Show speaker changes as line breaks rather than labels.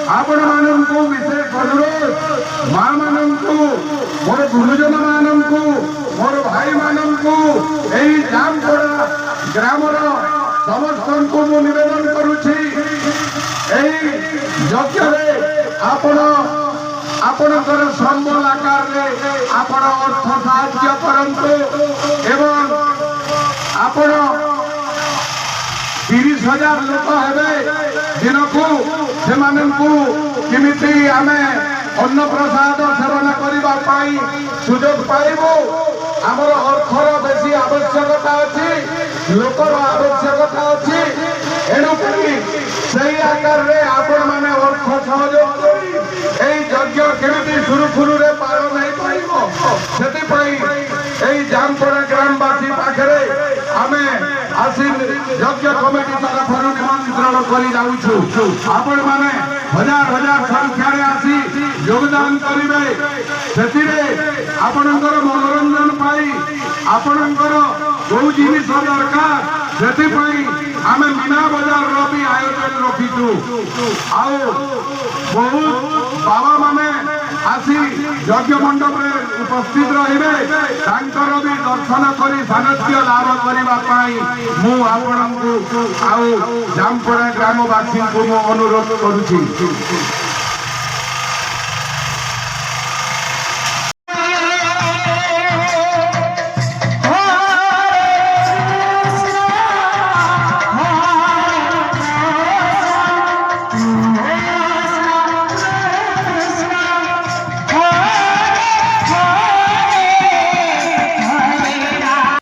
आपण मानू विशेष अनुरोध माँ मानू मोर गुरुजन मानू मोर भाई मानू यही जामपड़ा ग्रामर समस्त को मु निवेदन करुछि यज्ञ आपणकर संबल आकार आपण अर्थ साहाय्य करंतु एवं आपण 30,000 लोक हेबे दिन को केमिति आमे अन्न प्रसाद सेवन करबा पाई सुजोग पाइबो हमर अर्थर बेसी आवश्यकता अछि लोकर आवश्यकता अछि एनु करी सही आकार रे आपण माने अर्थ सहयोग करी एई यज्ञ केमिति सुरुखुरु रे पार नै पाइबो सेति पई एई जामपड़ा ग्रामवासी पाखरे आमे आसी यज्ञ कमिटी तरफ निमंत्रण करी जाउछु आपण माने हजार हजार संख्या रे आसी योगदान करिवे सेतिरे आपणकर मनोरंजन पाई आपणकर बहु जिनिस दरकार सेति पई आमे मीना बाजार रो भी आयोजन रखिछु आउ बहुत बाबा माने आसी यज्ञ मंडप रे उपस्थित रहिबे तांकर भी दर्शन करी सानिध्य लाभ करिबा पाई मु आपणकु आउ जामपड़ा ग्रामवासी को अनुरोध करुछि।